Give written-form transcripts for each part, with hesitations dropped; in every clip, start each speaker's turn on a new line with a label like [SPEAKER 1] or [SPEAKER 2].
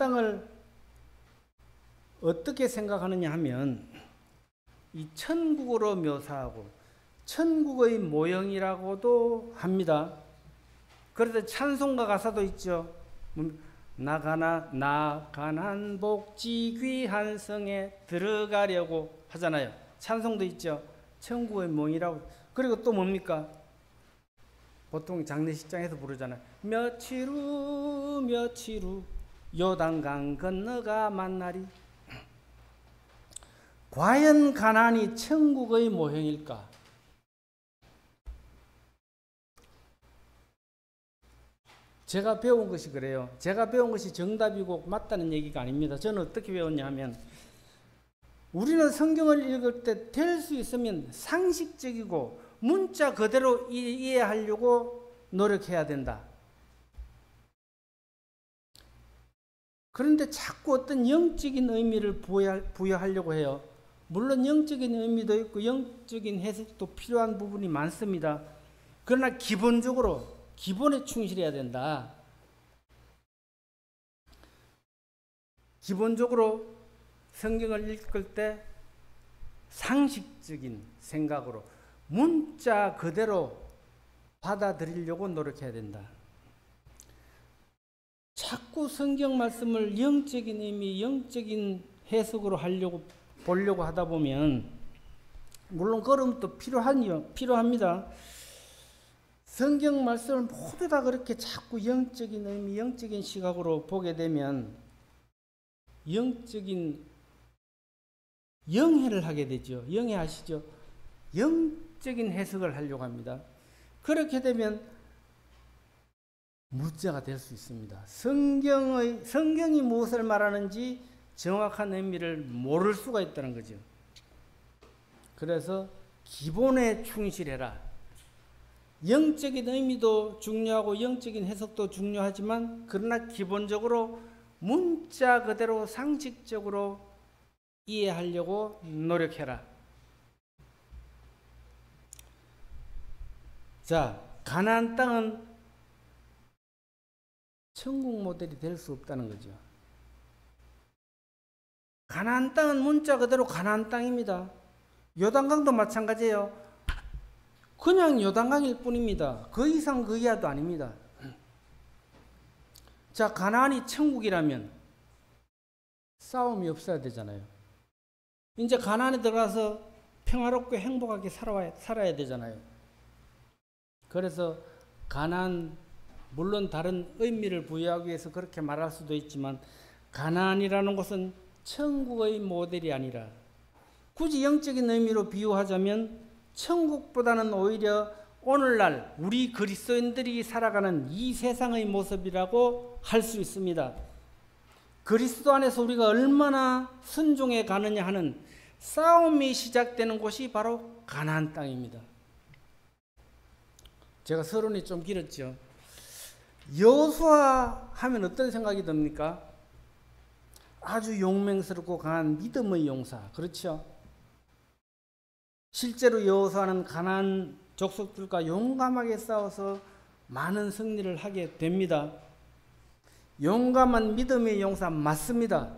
[SPEAKER 1] 땅을 어떻게 생각하느냐 하면 이 천국으로 묘사하고 천국의 모형이라고도 합니다. 그래서 찬송가 가사도 있죠. 나 가난 복지 귀한 성에 들어가려고 하잖아요. 찬송도 있죠. 천국의 모형이라고. 그리고 또 뭡니까? 보통 장례식장에서 부르잖아요. 며칠 후 요단강 건너가 만나리. 과연 가나안이 천국의 모형일까? 제가 배운 것이 그래요. 제가 배운 것이 정답이고 맞다는 얘기가 아닙니다. 저는 어떻게 배웠냐 하면 우리는 성경을 읽을 때 될 수 있으면 상식적이고 문자 그대로 이해하려고 노력해야 된다. 그런데 자꾸 어떤 영적인 의미를 부여하려고 해요. 물론 영적인 의미도 있고 영적인 해석도 필요한 부분이 많습니다. 그러나 기본에 충실해야 된다. 기본적으로 성경을 읽을 때 상식적인 생각으로 문자 그대로 받아들이려고 노력해야 된다. 자꾸 성경 말씀을 영적인 의미, 영적인 해석으로 보려고 하다 보면 물론 그런 것도 필요합니다. 성경 말씀을 모두 다 그렇게 자꾸 영적인 의미, 영적인 시각으로 보게 되면 영적인 영해를 하게 되죠. 영해 아시죠? 영적인 해석을 하려고 합니다. 그렇게 되면 무죄가 될 수 있습니다. 성경이 무엇을 말하는지 정확한 의미를 모를 수가 있다는 거죠. 그래서 기본에 충실해라. 영적인 의미도 중요하고 영적인 해석도 중요하지만 그러나 기본적으로 문자 그대로 상식적으로 이해하려고 노력해라. 자, 가나안 땅은 천국 모델이 될 수 없다는 거죠. 가나안 땅은 문자 그대로 가나안 땅입니다. 요단강도 마찬가지예요. 그냥 요단강일 뿐입니다. 그 이상 그 이하도 아닙니다. 자, 가나안이 천국이라면 싸움이 없어야 되잖아요. 이제 가나안에 들어가서 평화롭게 행복하게 살아야 되잖아요. 그래서 가나안, 물론 다른 의미를 부여하기 위해서 그렇게 말할 수도 있지만 가나안이라는 곳은 천국의 모델이 아니라 굳이 영적인 의미로 비유하자면 천국보다는 오히려 오늘날 우리 그리스도인들이 살아가는 이 세상의 모습이라고 할 수 있습니다. 그리스도 안에서 우리가 얼마나 순종해 가느냐 하는 싸움이 시작되는 곳이 바로 가나안 땅입니다. 제가 서론이 좀 길었죠. 여호수아 하면 어떤 생각이 듭니까? 아주 용맹스럽고 강한 믿음의 용사. 그렇죠? 실제로 여호수아는 가나안 족속들과 용감하게 싸워서 많은 승리를 하게 됩니다. 용감한 믿음의 용사 맞습니다.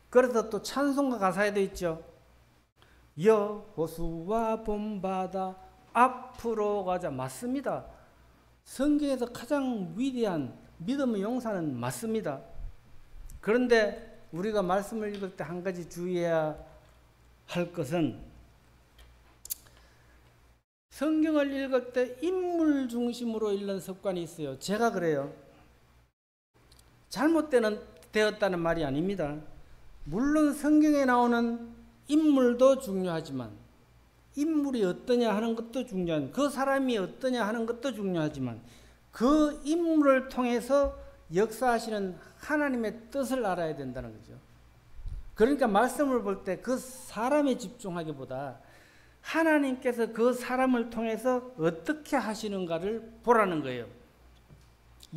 [SPEAKER 1] 그래서 또 찬송가 가사에도 있죠. 여호수아 본받아 앞으로 가자. 맞습니다. 성경에서 가장 위대한 믿음의 용사는 맞습니다. 그런데 우리가 말씀을 읽을 때 한 가지 주의해야 할 것은 성경을 읽을 때 인물 중심으로 읽는 습관이 있어요. 제가 그래요. 잘못되었다는 말이 아닙니다. 물론 성경에 나오는 인물도 중요하지만 인물이 어떠냐 하는 것도 중요한, 그 사람이 어떠냐 하는 것도 중요하지만 그 인물을 통해서 역사하시는 하나님의 뜻을 알아야 된다는 거죠. 그러니까 말씀을 볼 때 그 사람에 집중하기보다 하나님께서 그 사람을 통해서 어떻게 하시는가를 보라는 거예요.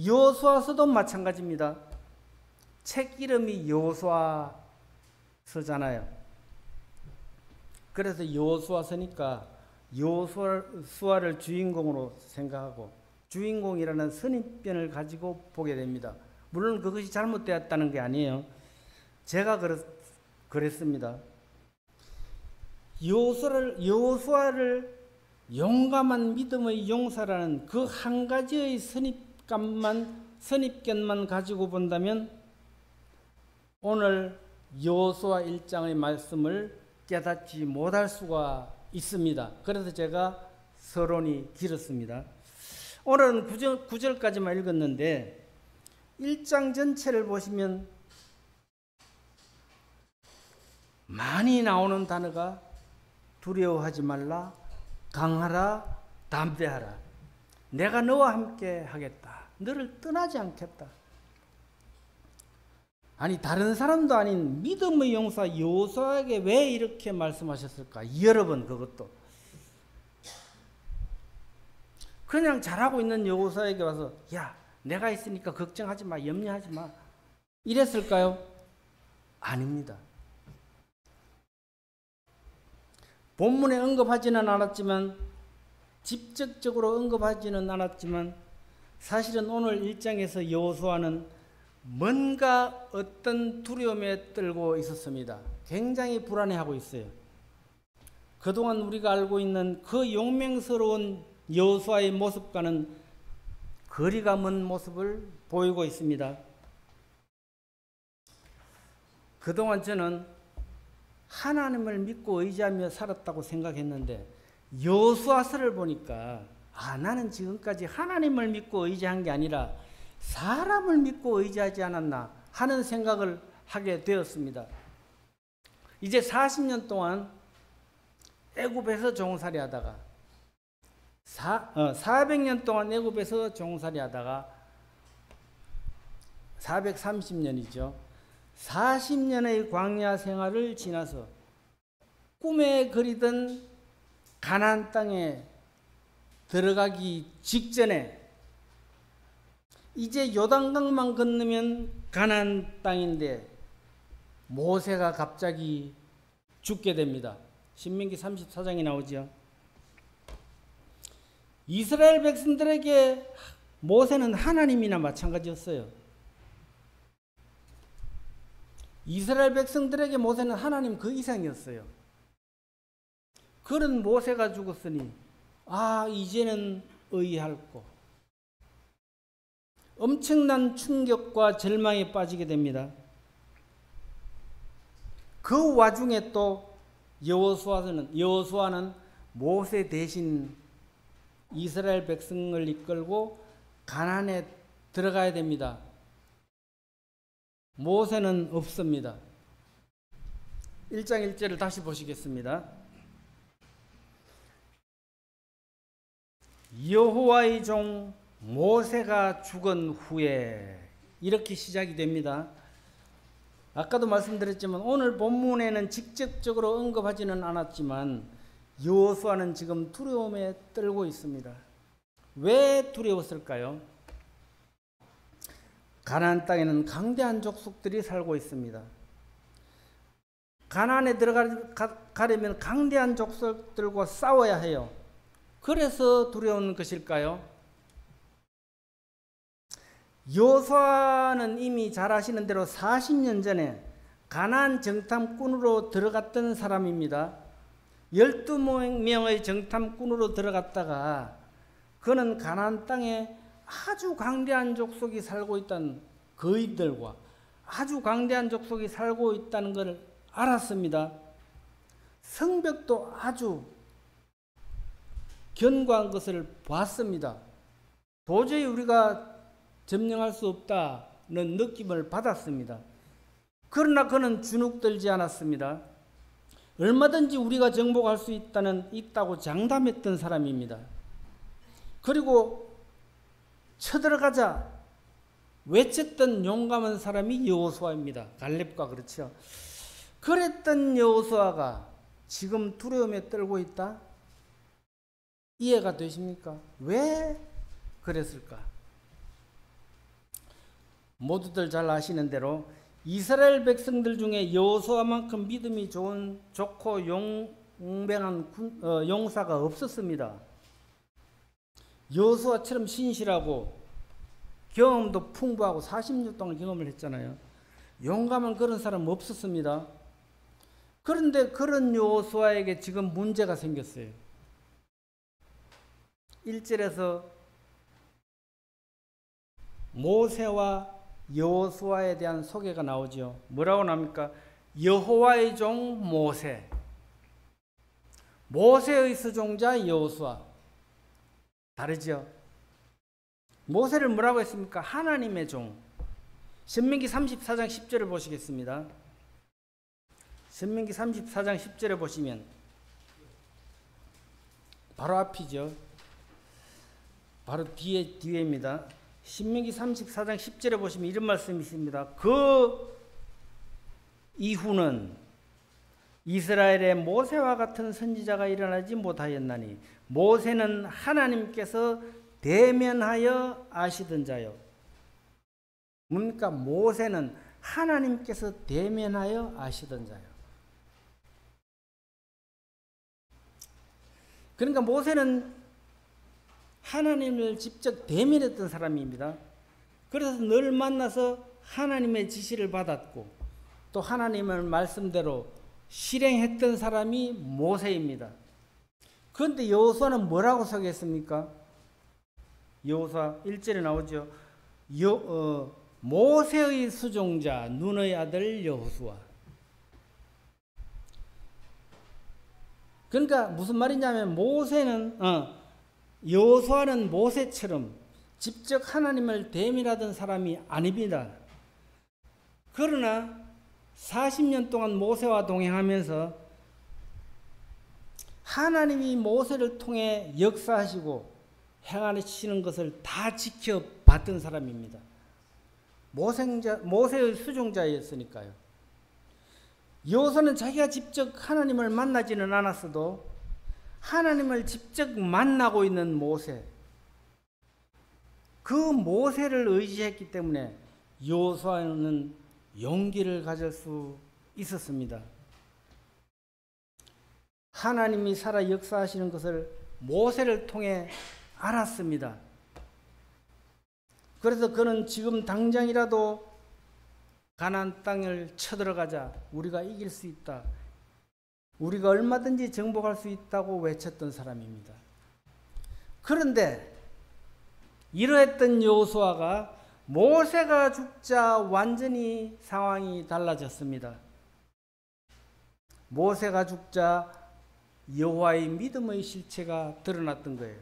[SPEAKER 1] 여호수아서도 마찬가지입니다. 책 이름이 여호수아서잖아요. 그래서 여호수아서니까 여호수아를 주인공으로 생각하고 주인공이라는 선입견을 가지고 보게 됩니다. 물론 그것이 잘못되었다는 게 아니에요. 제가 그랬습니다. 여호수아를 용감한 믿음의 용사라는 그 한 가지의 선입견만 가지고 본다면 오늘 여호수아 1장의 말씀을 깨닫지 못할 수가 있습니다. 그래서 제가 서론이 길었습니다. 오늘은 9절까지만 읽었는데 1장 전체를 보시면 많이 나오는 단어가 두려워하지 말라, 강하라, 담대하라. 내가 너와 함께 하겠다. 너를 떠나지 않겠다. 아니 다른 사람도 아닌 믿음의 용사 여호수아에게 왜 이렇게 말씀하셨을까? 여러 번 그것도. 그냥 잘하고 있는 여호수아에게 와서 야 내가 있으니까 걱정하지 마, 염려하지 마. 이랬을까요? 아닙니다. 본문에 언급하지는 않았지만 직접적으로 언급하지는 않았지만 사실은 오늘 1장에서 여호수아는 뭔가 어떤 두려움에 떨고 있었습니다. 굉장히 불안해하고 있어요. 그동안 우리가 알고 있는 그 용맹스러운 여호수아의 모습과는 거리가 먼 모습을 보이고 있습니다. 그동안 저는 하나님을 믿고 의지하며 살았다고 생각했는데 여호수아서를 보니까 나는 지금까지 하나님을 믿고 의지한 게 아니라 사람을 믿고 의지하지 않았나 하는 생각을 하게 되었습니다. 이제 40년 동안 애굽에서 종살이 하다가 400년 동안 애굽에서 종살이 하다가 430년이죠. 40년의 광야 생활을 지나서 꿈에 그리던 가나안 땅에 들어가기 직전에 이제 요단강만 건너면 가나안 땅인데 모세가 갑자기 죽게 됩니다. 신명기 34장에 나오죠. 이스라엘 백성들에게 모세는 하나님이나 마찬가지였어요. 이스라엘 백성들에게 모세는 하나님 그 이상이었어요. 그런 모세가 죽었으니 이제는 의할고 엄청난 충격과 절망에 빠지게 됩니다. 그 와중에 또 여호수아는 모세 대신 이스라엘 백성을 이끌고 가나안에 들어가야 됩니다. 모세는 없습니다. 1장 1절을 다시 보시겠습니다. 여호와의 종 모세가 죽은 후에 이렇게 시작이 됩니다. 아까도 말씀드렸지만 오늘 본문에는 직접적으로 언급하지는 않았지만 여호수아는 지금 두려움에 떨고 있습니다. 왜 두려웠을까요? 가나안 땅에는 강대한 족속들이 살고 있습니다. 가나안에 들어가려면 강대한 족속들과 싸워야 해요. 그래서 두려운 것일까요? 여호수아는 이미 잘 아시는 대로 40년 전에 가나안 정탐꾼으로 들어갔던 사람입니다. 12명의 정탐꾼으로 들어갔다가 그는 가나안 땅에 아주 강대한 족속이 살고 있다는 거인들과 아주 강대한 족속이 살고 있다는 것을 알았습니다. 성벽도 아주 견고한 것을 봤습니다. 도저히 우리가 점령할 수 없다는 느낌을 받았습니다. 그러나 그는 주눅들지 않았습니다. 얼마든지 우리가 정복할 수 있다고 장담했던 사람입니다. 그리고 쳐들어가자 외쳤던 용감한 사람이 여호수아입니다. 갈렙과 그렇죠. 그랬던 여호수아가 지금 두려움에 떨고 있다? 이해가 되십니까? 왜 그랬을까? 모두들 잘 아시는 대로 이스라엘 백성들 중에 여호수아만큼 믿음이 좋고 용맹한 용사가 없었습니다. 여호수아처럼 신실하고 경험도 풍부하고 40년 동안 경험을 했잖아요. 용감한 그런 사람 없었습니다. 그런데 그런 여호수아에게 지금 문제가 생겼어요. 1절에서 모세와 여호수아에 대한 소개가 나오죠. 뭐라고 나옵니까? 여호와의 종 모세, 모세의 수종자 여호수아. 다르죠? 모세를 뭐라고 했습니까? 하나님의 종. 신명기 34장 10절을 보시겠습니다. 신명기 34장 10절에 보시면 바로 앞이죠. 바로 뒤에입니다. 신명기 34장 10절에 보시면 이런 말씀이 있습니다. 그 이후는 이스라엘에 모세와 같은 선지자가 일어나지 못하였나니 모세는 하나님께서 대면하여 아시던 자요. 뭡니까? 모세는 하나님께서 대면하여 아시던 자요. 그러니까 모세는 하나님을 직접 대면했던 사람입니다. 그래서 늘 만나서 하나님의 지시를 받았고 또 하나님의 말씀대로 실행했던 사람이 모세입니다. 그런데 여호수아는 뭐라고 소개했습니까? 여호수아 1절에 나오죠. 모세의 수종자 눈의 아들 여호수아. 그러니까 무슨 말이냐면 여호수아는 모세처럼 직접 하나님을 대면하던 사람이 아닙니다. 그러나 40년 동안 모세와 동행하면서 하나님이 모세를 통해 역사하시고 행하시는 것을 다 지켜봤던 사람입니다. 모세의 수종자였으니까요. 여호수아는 자기가 직접 하나님을 만나지는 않았어도 하나님을 직접 만나고 있는 모세, 그 모세를 의지했기 때문에 여호수아는 용기를 가질 수 있었습니다. 하나님이 살아 역사하시는 것을 모세를 통해 알았습니다. 그래서 그는 지금 당장이라도 가나안 땅을 쳐들어가자. 우리가 이길 수 있다. 우리가 얼마든지 정복할 수 있다고 외쳤던 사람입니다. 그런데 이러했던 여호수아가 모세가 죽자 완전히 상황이 달라졌습니다. 모세가 죽자 여호와의 믿음의 실체가 드러났던 거예요.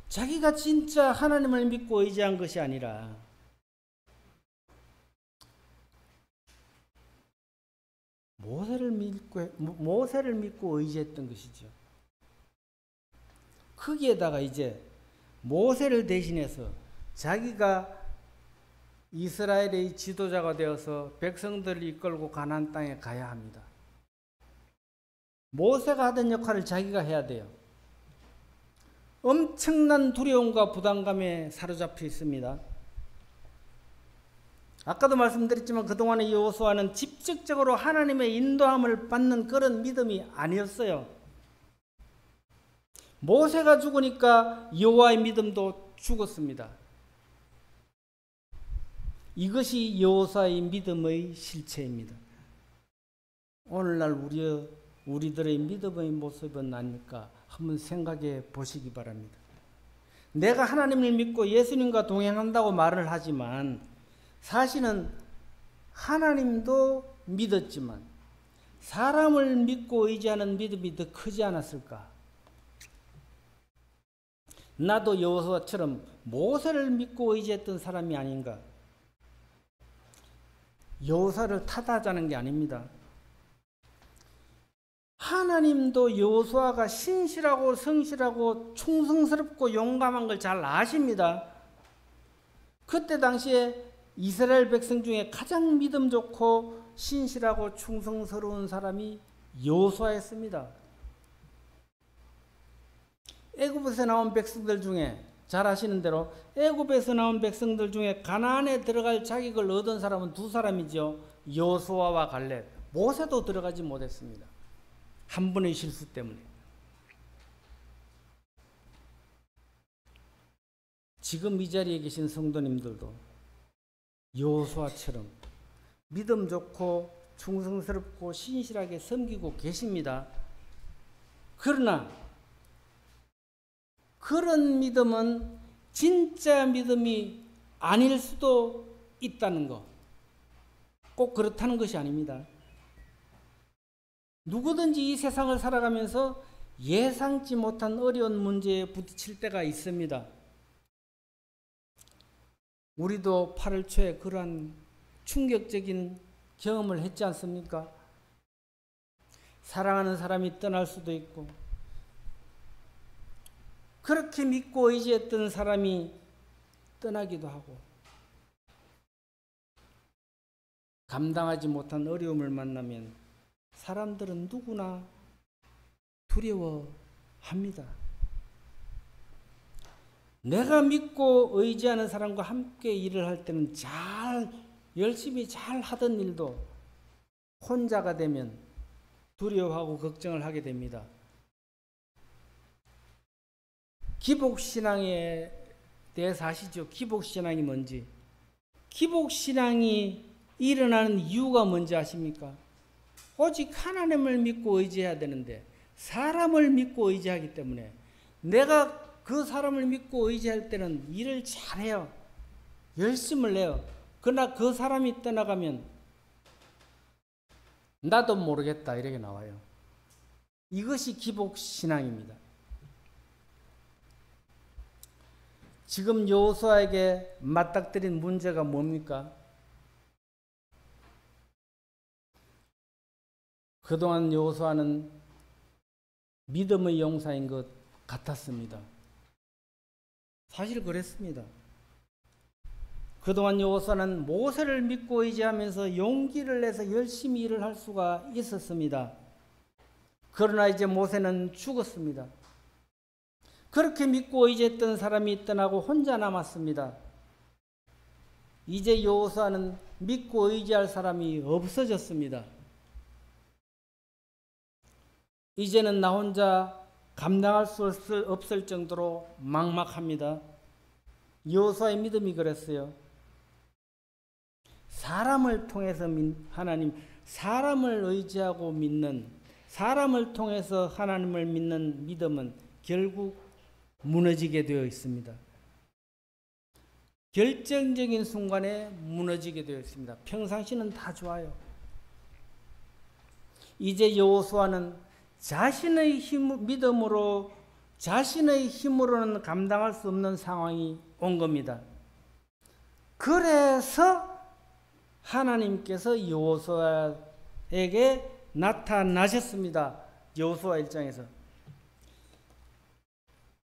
[SPEAKER 1] 자기가 진짜 하나님을 믿고 의지한 것이 아니라 모세를 믿고 의지했던 것이죠. 거기에다가 이제 모세를 대신해서 자기가 이스라엘의 지도자가 되어서 백성들을 이끌고 가나안 땅에 가야 합니다. 모세가 하던 역할을 자기가 해야 돼요. 엄청난 두려움과 부담감에 사로잡혀 있습니다. 아까도 말씀드렸지만 그동안의 여호수아는 직접적으로 하나님의 인도함을 받는 그런 믿음이 아니었어요. 모세가 죽으니까 여호와의 믿음도 죽었습니다. 이것이 여호수아의 믿음의 실체입니다. 오늘날 우리들의 믿음의 모습은 아닐까 한번 생각해 보시기 바랍니다. 내가 하나님을 믿고 예수님과 동행한다고 말을 하지만 사실은 하나님도 믿었지만 사람을 믿고 의지하는 믿음이 더 크지 않았을까? 나도 여호수아처럼 모세를 믿고 의지했던 사람이 아닌가? 여호수아를 탓하자는 게 아닙니다. 하나님도 여호수아가 신실하고 성실하고 충성스럽고 용감한 걸 잘 아십니다. 그때 당시에 이스라엘 백성 중에 가장 믿음 좋고 신실하고 충성스러운 사람이 여호수아였습니다. 애굽에서 나온 백성들 중에 잘 아시는 대로 애굽에서 나온 백성들 중에 가나안에 들어갈 자격을 얻은 사람은 두 사람이죠. 여호수아와 갈렙. 모세도 들어가지 못했습니다. 한 번의 실수 때문에. 지금 이 자리에 계신 성도님들도 여호수아처럼 믿음 좋고 충성스럽고 신실하게 섬기고 계십니다. 그러나 그런 믿음은 진짜 믿음이 아닐 수도 있다는 거. 꼭 그렇다는 것이 아닙니다. 누구든지 이 세상을 살아가면서 예상치 못한 어려운 문제에 부딪힐 때가 있습니다. 우리도 8월 초에 그러한 충격적인 경험을 했지 않습니까? 사랑하는 사람이 떠날 수도 있고, 그렇게 믿고 의지했던 사람이 떠나기도 하고, 감당하지 못한 어려움을 만나면 사람들은 누구나 두려워합니다. 내가 믿고 의지하는 사람과 함께 일을 할 때는 열심히 잘 하던 일도 혼자가 되면 두려워하고 걱정을 하게 됩니다. 기복신앙에 대해서 아시죠? 기복신앙이 뭔지. 기복신앙이 일어나는 이유가 뭔지 아십니까? 오직 하나님을 믿고 의지해야 되는데 사람을 믿고 의지하기 때문에 내가 그 사람을 믿고 의지할 때는 일을 잘해요. 열심을 내요. 그러나 그 사람이 떠나가면 나도 모르겠다 이렇게 나와요. 이것이 기복신앙입니다. 지금 여호수아에게 맞닥뜨린 문제가 뭡니까? 그동안 여호수아는 믿음의 용사인 것 같았습니다. 사실 그랬습니다. 그동안 여호수아는 모세를 믿고 의지하면서 용기를 내서 열심히 일을 할 수가 있었습니다. 그러나 이제 모세는 죽었습니다. 그렇게 믿고 의지했던 사람이 떠나고 혼자 남았습니다. 이제 여호수아는 믿고 의지할 사람이 없어졌습니다. 이제는 나 혼자 감당할 수 없을 정도로 막막합니다. 여호수아의 믿음이 그랬어요. 사람을 통해서 하나님, 사람을 의지하고 믿는, 사람을 통해서 하나님을 믿는 믿음은 결국 무너지게 되어 있습니다. 결정적인 순간에 무너지게 되어 있습니다. 평상시는 다 좋아요. 이제 여호수아는 자신의 믿음으로, 자신의 힘으로는 감당할 수 없는 상황이 온 겁니다. 그래서 하나님께서 여호수아에게 나타나셨습니다. 여호수아 1장에서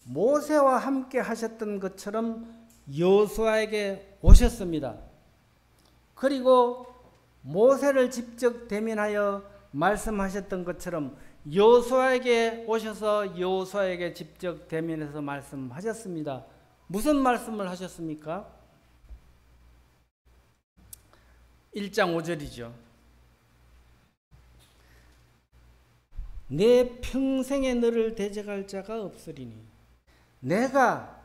[SPEAKER 1] 모세와 함께 하셨던 것처럼 여호수아에게 오셨습니다. 그리고 모세를 직접 대면하여 말씀하셨던 것처럼 여호수아에게 오셔서 여호수아에게 직접 대면해서 말씀하셨습니다. 무슨 말씀을 하셨습니까? 1장 5절이죠. 내 평생에 너를 대적할 자가 없으리니 내가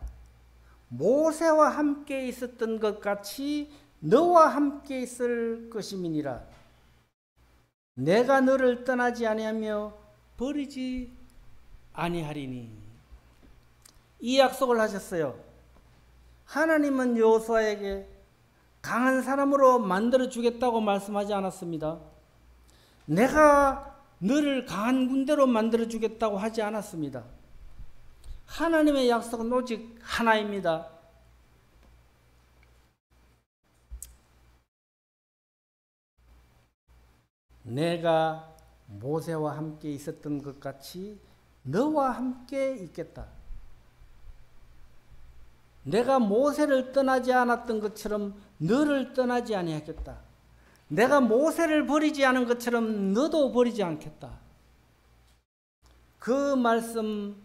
[SPEAKER 1] 모세와 함께 있었던 것 같이 너와 함께 있을 것임이니라. 내가 너를 떠나지 아니하며 버리지 아니하리니. 이 약속을 하셨어요. 하나님은 여호수아에게 강한 사람으로 만들어 주겠다고 말씀하지 않았습니다. 내가 너를 강한 군대로 만들어 주겠다고 하지 않았습니다. 하나님의 약속은 오직 하나입니다. 내가 모세와 함께 있었던 것 같이 너와 함께 있겠다. 내가 모세를 떠나지 않았던 것처럼 너를 떠나지 아니하겠다. 내가 모세를 버리지 않은 것처럼 너도 버리지 않겠다. 그 말씀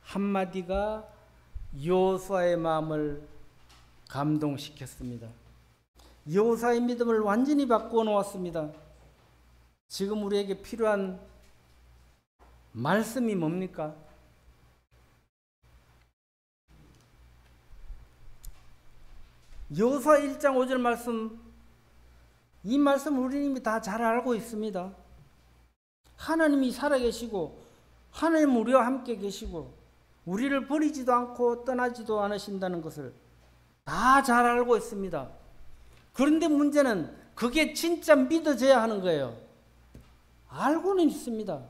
[SPEAKER 1] 한마디가 여호수아의 마음을 감동시켰습니다. 여호수아의 믿음을 완전히 바꾸어 놓았습니다. 지금 우리에게 필요한 말씀이 뭡니까? 여호수아 1장 5절 말씀, 이 말씀 우리 이미 다 잘 알고 있습니다. 하나님이 살아계시고 하나님 우리와 함께 계시고 우리를 버리지도 않고 떠나지도 않으신다는 것을 다 잘 알고 있습니다. 그런데 문제는 그게 진짜 믿어져야 하는 거예요. 알고는 있습니다.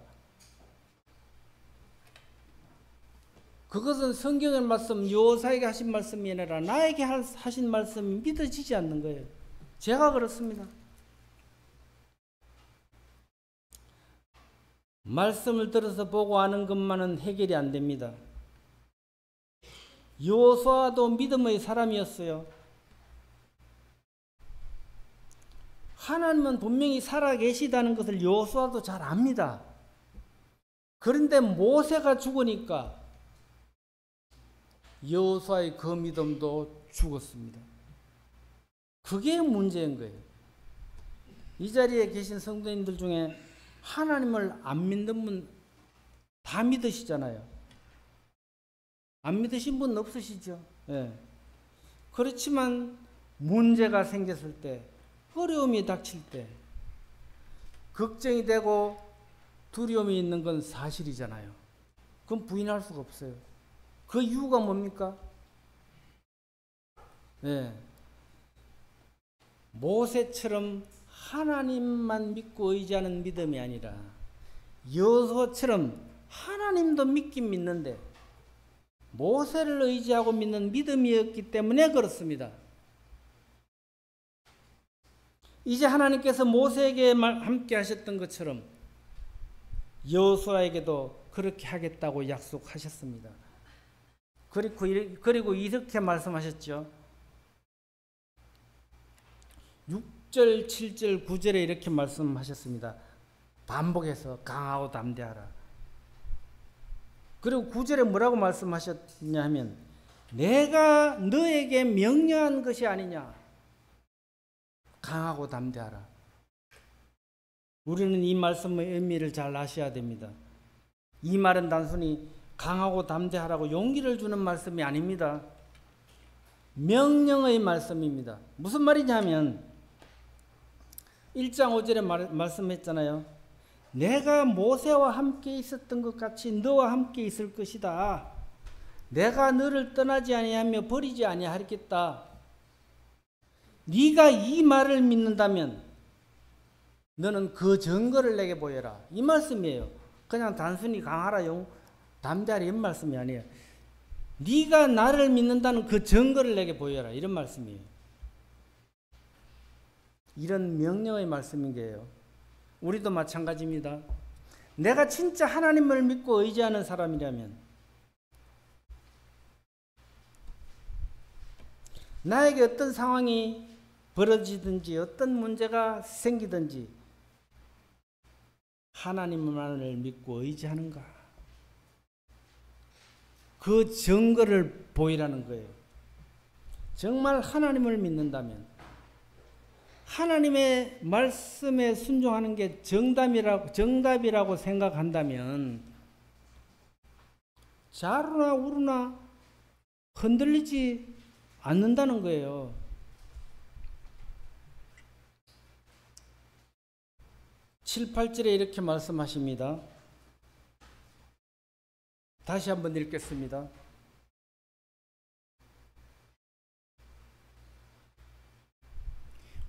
[SPEAKER 1] 그것은 성경의 말씀, 여호수아에게 하신 말씀이 아니라 나에게 하신 말씀이 믿어지지 않는 거예요. 제가 그렇습니다. 말씀을 들어서 보고 아는 것만은 해결이 안 됩니다. 여호수아도 믿음의 사람이었어요. 하나님은 분명히 살아계시다는 것을 여호수아도 잘 압니다. 그런데 모세가 죽으니까 여호수아의 그 믿음도 죽었습니다. 그게 문제인 거예요. 이 자리에 계신 성도님들 중에 하나님을 안 믿는 분 다 믿으시잖아요. 안 믿으신 분 없으시죠? 예. 그렇지만 문제가 생겼을 때, 어려움이 닥칠 때, 걱정이 되고 두려움이 있는 건 사실이잖아요. 그건 부인할 수가 없어요. 그 이유가 뭡니까? 예. 모세처럼 하나님만 믿고 의지하는 믿음이 아니라 여호수아처럼 하나님도 믿긴 믿는데 모세를 의지하고 믿는 믿음이었기 때문에 그렇습니다. 이제 하나님께서 모세에게 함께 하셨던 것처럼 여호수아에게도 그렇게 하겠다고 약속하셨습니다. 그리고 이렇게 말씀하셨죠. 6절, 7절, 9절에 이렇게 말씀하셨습니다. 반복해서 강하고 담대하라. 그리고 9절에 뭐라고 말씀하셨냐 하면 내가 너에게 명령한 것이 아니냐. 강하고 담대하라. 우리는 이 말씀의 의미를 잘 아셔야 됩니다. 이 말은 단순히 강하고 담대하라고 용기를 주는 말씀이 아닙니다. 명령의 말씀입니다. 무슨 말이냐면 1장 5절에 말씀했잖아요. 내가 모세와 함께 있었던 것 같이 너와 함께 있을 것이다. 내가 너를 떠나지 아니하며 버리지 아니하겠다. 네가 이 말을 믿는다면 너는 그 증거를 내게 보여라. 이 말씀이에요. 그냥 단순히 강하라, 담대하라 이런 말씀이 아니에요. 네가 나를 믿는다는 그 증거를 내게 보여라. 이런 말씀이에요. 이런 명령의 말씀인 거예요. 우리도 마찬가지입니다. 내가 진짜 하나님을 믿고 의지하는 사람이라면 나에게 어떤 상황이 벌어지든지 어떤 문제가 생기든지 하나님만을 믿고 의지하는가? 그 증거를 보이라는 거예요. 정말 하나님을 믿는다면 하나님의 말씀에 순종하는 게 정답이라고 생각한다면 좌로나 우로나 흔들리지 않는다는 거예요. (7, 8절에) 이렇게 말씀하십니다. 다시 한번 읽겠습니다.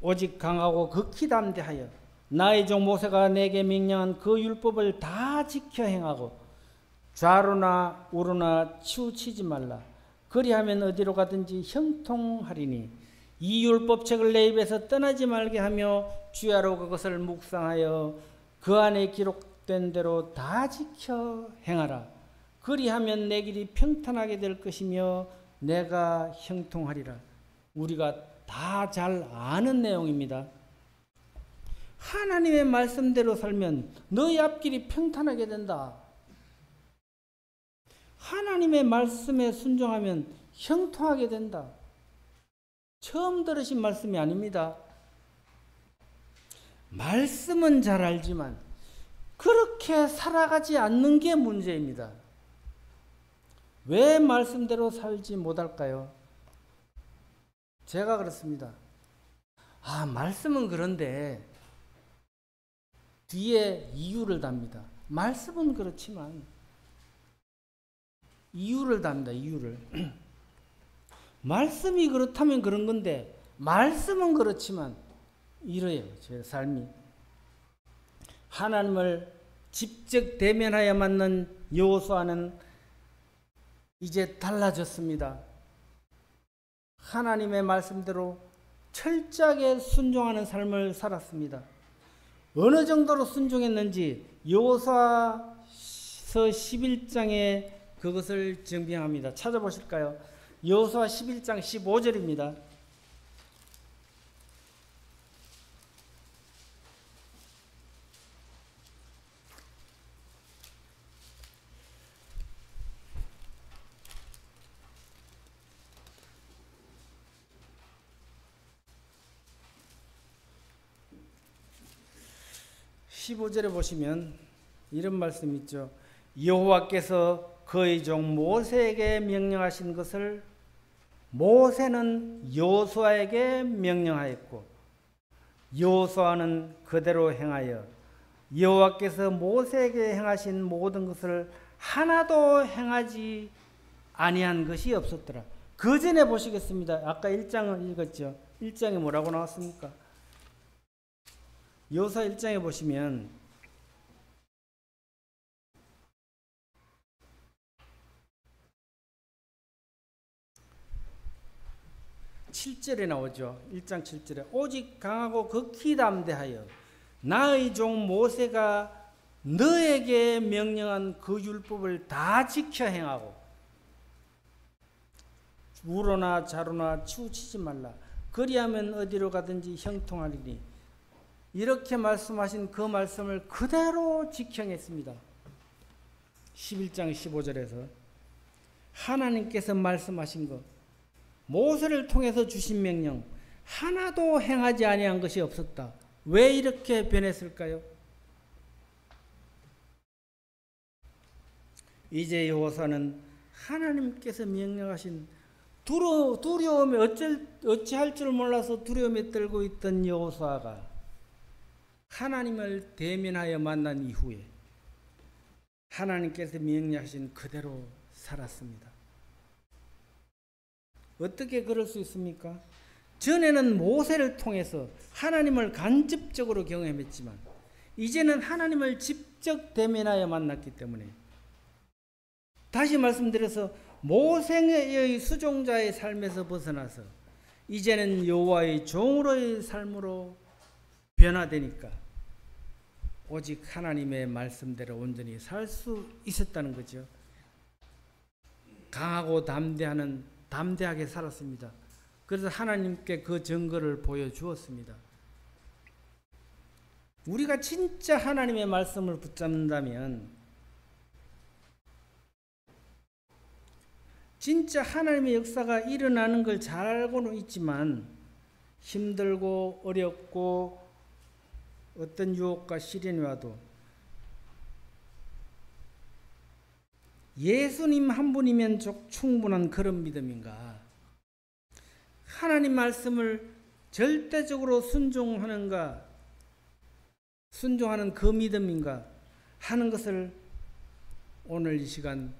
[SPEAKER 1] 오직 강하고 극히 담대하여 나의 종 모세가 내게 명령한 그 율법을 다 지켜 행하고 좌로나 우로나 치우치지 말라. 그리하면 어디로 가든지 형통하리니 이 율법책을 내 입에서 떠나지 말게 하며 주야로 그것을 묵상하여 그 안에 기록된 대로 다 지켜 행하라. 그리하면 내 길이 평탄하게 될 것이며 내가 형통하리라. 우리가 다 잘 아는 내용입니다. 하나님의 말씀대로 살면 너의 앞길이 평탄하게 된다. 하나님의 말씀에 순종하면 형통하게 된다. 처음 들으신 말씀이 아닙니다. 말씀은 잘 알지만 그렇게 살아가지 않는 게 문제입니다. 왜 말씀대로 살지 못할까요? 제가 그렇습니다. 말씀은 그런데 뒤에 이유를 답니다. 말씀은 그렇지만 이유를 답니다. 이유를. 말씀이 그렇다면 그런 건데 말씀은 그렇지만 이래요. 제 삶이. 하나님을 직접 대면하여 만난 여호수아는 이제 달라졌습니다. 하나님의 말씀대로 철저하게 순종하는 삶을 살았습니다. 어느 정도로 순종했는지 여호수아서 11장에 그것을 증명합니다. 찾아보실까요? 여호수아 11장 15절입니다. (15절에) 보시면 이런 말씀 있죠. 여호와께서 그의 종 모세에게 명령하신 것을 모세는 여호수아에게 명령하였고 여호수아는 그대로 행하여 여호와께서 모세에게 행하신 모든 것을 하나도 행하지 아니한 것이 없었더라. 그 전에 보시겠습니다. 아까 1장을 읽었죠. 1장에 뭐라고 나왔습니까? 여호수아 1장에 보시면 7절에 나오죠. 1장 7절에 오직 강하고 극히 담대하여 나의 종 모세가 너에게 명령한 그 율법을 다 지켜 행하고 우로나 좌로나 치우치지 말라. 그리하면 어디로 가든지 형통하리니. 이렇게 말씀하신 그 말씀을 그대로 지켜냈습니다. 11장 15절에서 하나님께서 말씀하신 것, 모세를 통해서 주신 명령 하나도 행하지 아니한 것이 없었다. 왜 이렇게 변했을까요? 이제 여호수아는 하나님께서 명령하신 두려움에 어찌할 줄 몰라서 두려움에 떨고 있던 여호수아가 하나님을 대면하여 만난 이후에 하나님께서 명령하신 그대로 살았습니다. 어떻게 그럴 수 있습니까? 전에는 모세를 통해서 하나님을 간접적으로 경험했지만 이제는 하나님을 직접 대면하여 만났기 때문에 다시 말씀드려서 모세의 수종자의 삶에서 벗어나서 이제는 여호와의 종으로의 삶으로 변화되니까 오직 하나님의 말씀대로 온전히 살 수 있었다는 거죠. 강하고 담대하게 살았습니다. 그래서 하나님께 그 증거를 보여주었습니다. 우리가 진짜 하나님의 말씀을 붙잡는다면 진짜 하나님의 역사가 일어나는 걸 잘 알고는 있지만 힘들고 어렵고 어떤 유혹과 시련이 와도 예수님 한 분이면 충분한 그런 믿음인가? 하나님 말씀을 절대적으로 순종하는 그 믿음인가 하는 것을 오늘 이 시간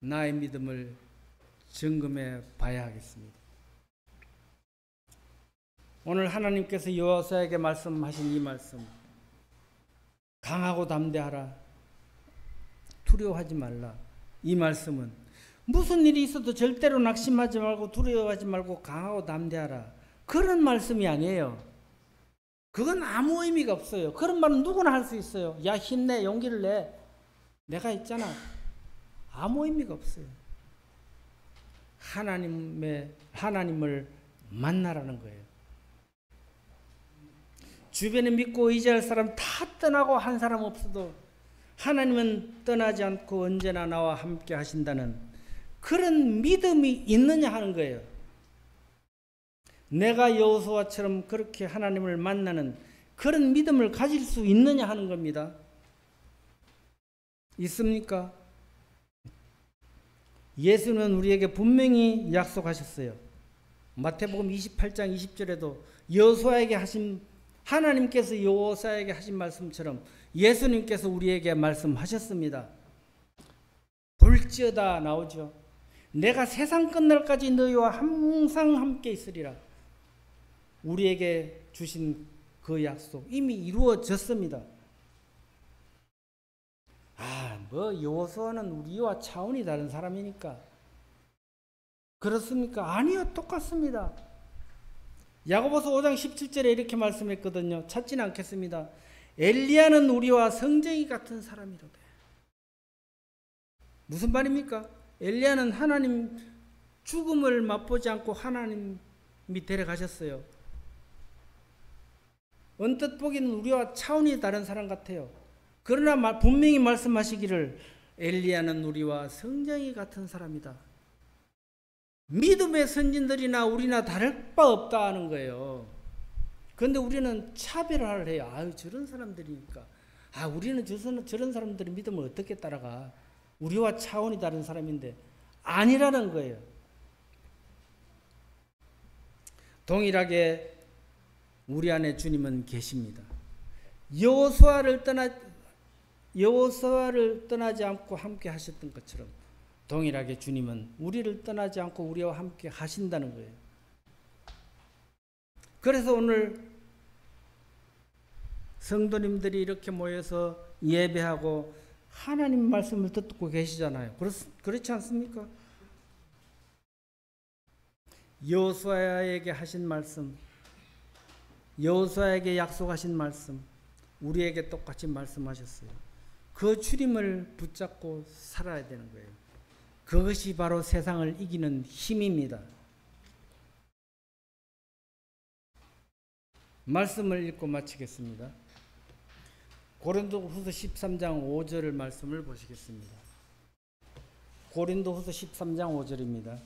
[SPEAKER 1] 나의 믿음을 점검해 봐야 하겠습니다. 오늘 하나님께서 여호수아에게 말씀하신 이 말씀, 강하고 담대하라, 두려워하지 말라. 이 말씀은 무슨 일이 있어도 절대로 낙심하지 말고 두려워하지 말고 강하고 담대하라. 그런 말씀이 아니에요. 그건 아무 의미가 없어요. 그런 말은 누구나 할 수 있어요. 야, 힘내, 용기를 내. 내가 있잖아. 아무 의미가 없어요. 하나님을 만나라는 거예요. 주변에 믿고 의지할 사람 다 떠나고 한 사람 없어도 하나님은 떠나지 않고 언제나 나와 함께 하신다는 그런 믿음이 있느냐 하는 거예요. 내가 여호수아처럼 그렇게 하나님을 만나는 그런 믿음을 가질 수 있느냐 하는 겁니다. 있습니까? 예수는 우리에게 분명히 약속하셨어요. 마태복음 28장 20절에도 여호수아에게 하신 하나님께서 여호수아에게 하신 말씀처럼 예수님께서 우리에게 말씀하셨습니다. 볼지어다 나오죠. 내가 세상 끝날까지 너희와 항상 함께 있으리라. 우리에게 주신 그 약속 이미 이루어졌습니다. 여호수아는 우리와 차원이 다른 사람이니까 그렇습니까? 아니요, 똑같습니다. 야고보서 5장 17절에 이렇게 말씀했거든요. 찾지는 않겠습니다. 엘리야는 우리와 성정이 같은 사람이로되. 무슨 말입니까? 엘리야는 하나님 죽음을 맛보지 않고 하나님이 데려가셨어요. 언뜻 보기는 우리와 차원이 다른 사람 같아요. 그러나 분명히 말씀하시기를 엘리야는 우리와 성정이 같은 사람이다. 믿음의 선진들이나 우리나 다를 바 없다 하는 거예요. 그런데 우리는 차별화를 해요. 저런 사람들이니까. 우리는 저런 사람들의 믿음을 어떻게 따라가? 우리와 차원이 다른 사람인데 아니라는 거예요. 동일하게 우리 안에 주님은 계십니다. 여호수아를 떠나지 않고 함께 하셨던 것처럼 동일하게 주님은 우리를 떠나지 않고 우리와 함께 하신다는 거예요. 그래서 오늘 성도님들이 이렇게 모여서 예배하고 하나님 말씀을 듣고 계시잖아요. 그렇지 않습니까? 여호수아에게 하신 말씀, 여호수아에게 약속하신 말씀, 우리에게 똑같이 말씀하셨어요. 그 주님을 붙잡고 살아야 되는 거예요. 그것이 바로 세상을 이기는 힘입니다. 말씀을 읽고 마치겠습니다. 고린도후서 13장 5절 말씀을 보시겠습니다. 고린도후서 13장 5절입니다.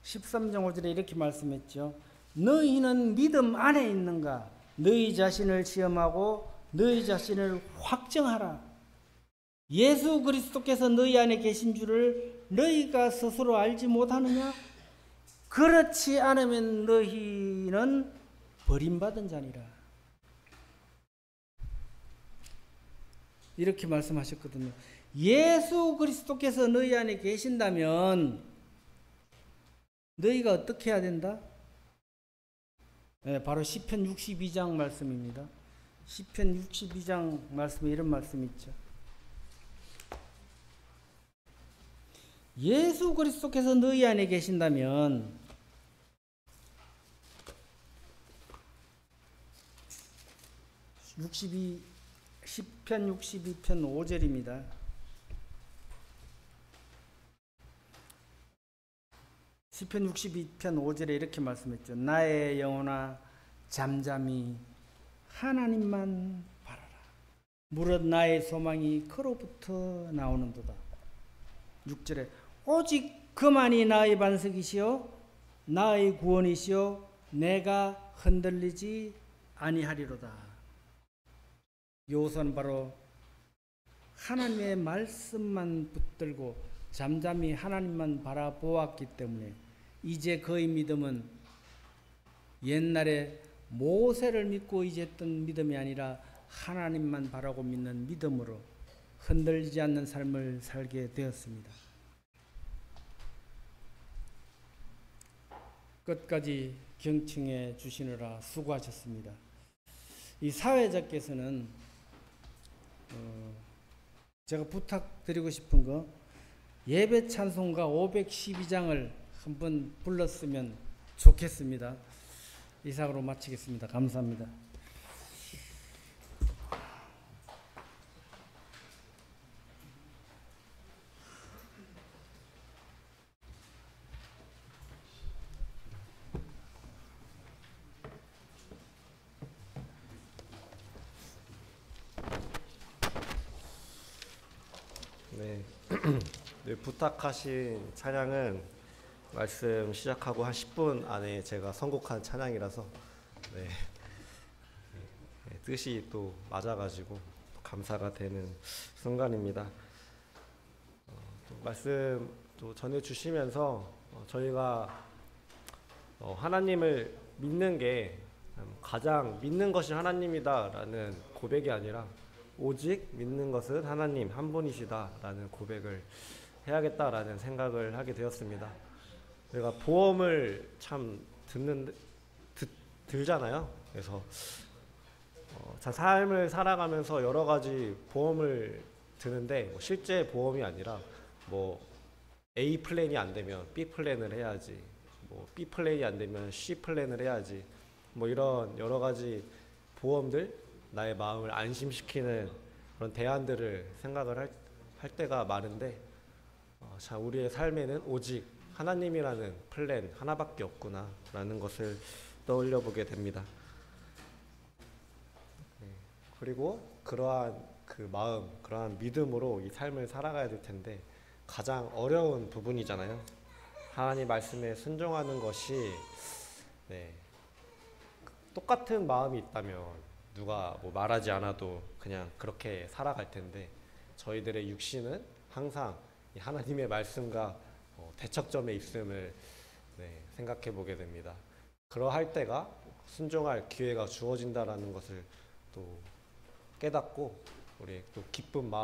[SPEAKER 1] (13장 5절에) 이렇게 말씀했죠. 너희는 믿음 안에 있는가? 너희 자신을 시험하고 너희 자신을 확정하라. 예수 그리스도께서 너희 안에 계신 줄을 너희가 스스로 알지 못하느냐? 그렇지 않으면 너희는 버림받은 자니라. 이렇게 말씀하셨거든요. 예수 그리스도께서 너희 안에 계신다면 너희가 어떻게 해야 된다? 네, 바로 시편 62장 말씀입니다. 시편 62장 말씀에 이런 말씀이 있죠. 예수 그리스도께서 너희 안에 계신다면 시편 62편 5절입니다. 시편 62편 5절에 이렇게 말씀했죠. 나의 영혼아 잠잠히 하나님만 바라라. 무릇 나의 소망이 그로부터 나오는도다. 6절에 오직 그만이 나의 반석이시요 나의 구원이시요 내가 흔들리지 아니하리로다. 여호수아는 바로 하나님의 말씀만 붙들고 잠잠히 하나님만 바라보았기 때문에 이제 그의 믿음은 옛날에 모세를 믿고 의지했던 믿음이 아니라 하나님만 바라고 믿는 믿음으로 흔들리지 않는 삶을 살게 되었습니다. 끝까지 경청해 주시느라 수고하셨습니다. 이 사회자께서는 제가 부탁드리고 싶은 거 예배 찬송가 512장을 한번 불렀으면 좋겠습니다. 이상으로 마치겠습니다. 감사합니다.
[SPEAKER 2] 네. 네, 부탁하신 찬양은 말씀 시작하고 한 10분 안에 제가 선곡한 찬양이라서 네, 뜻이 또 맞아가지고 감사가 되는 순간입니다. 또 말씀 또 전해주시면서 저희가 하나님을 믿는 게 가장 믿는 것이 하나님이다라는 고백이 아니라 오직 믿는 것은 하나님 한 분이시다라는 고백을 해야겠다라는 생각을 하게 되었습니다. 우리가 보험을 참 들잖아요. 그래서 삶을 살아가면서 여러 가지 보험을 드는데 실제 보험이 아니라 뭐 A 플랜이 안 되면 B 플랜을 해야지, 뭐 B 플랜이 안 되면 C 플랜을 해야지, 뭐 이런 여러 가지 보험들, 나의 마음을 안심시키는 그런 대안들을 생각을 할 때가 많은데 자, 우리의 삶에는 오직 하나님이라는 플랜 하나밖에 없구나 라는 것을 떠올려 보게 됩니다. 그리고 그러한 그 마음, 그러한 믿음으로 이 삶을 살아가야 될 텐데 가장 어려운 부분이잖아요. 하나님 말씀에 순종하는 것이 똑같은 마음이 있다면 누가 뭐 말하지 않아도 그냥 그렇게 살아갈 텐데 저희들의 육신은 항상 이 하나님의 말씀과 대척점에 있음을 생각해 보게 됩니다. 그러할 때가 순종할 기회가 주어진다라는 것을 또 깨닫고 우리 또 기쁜 마음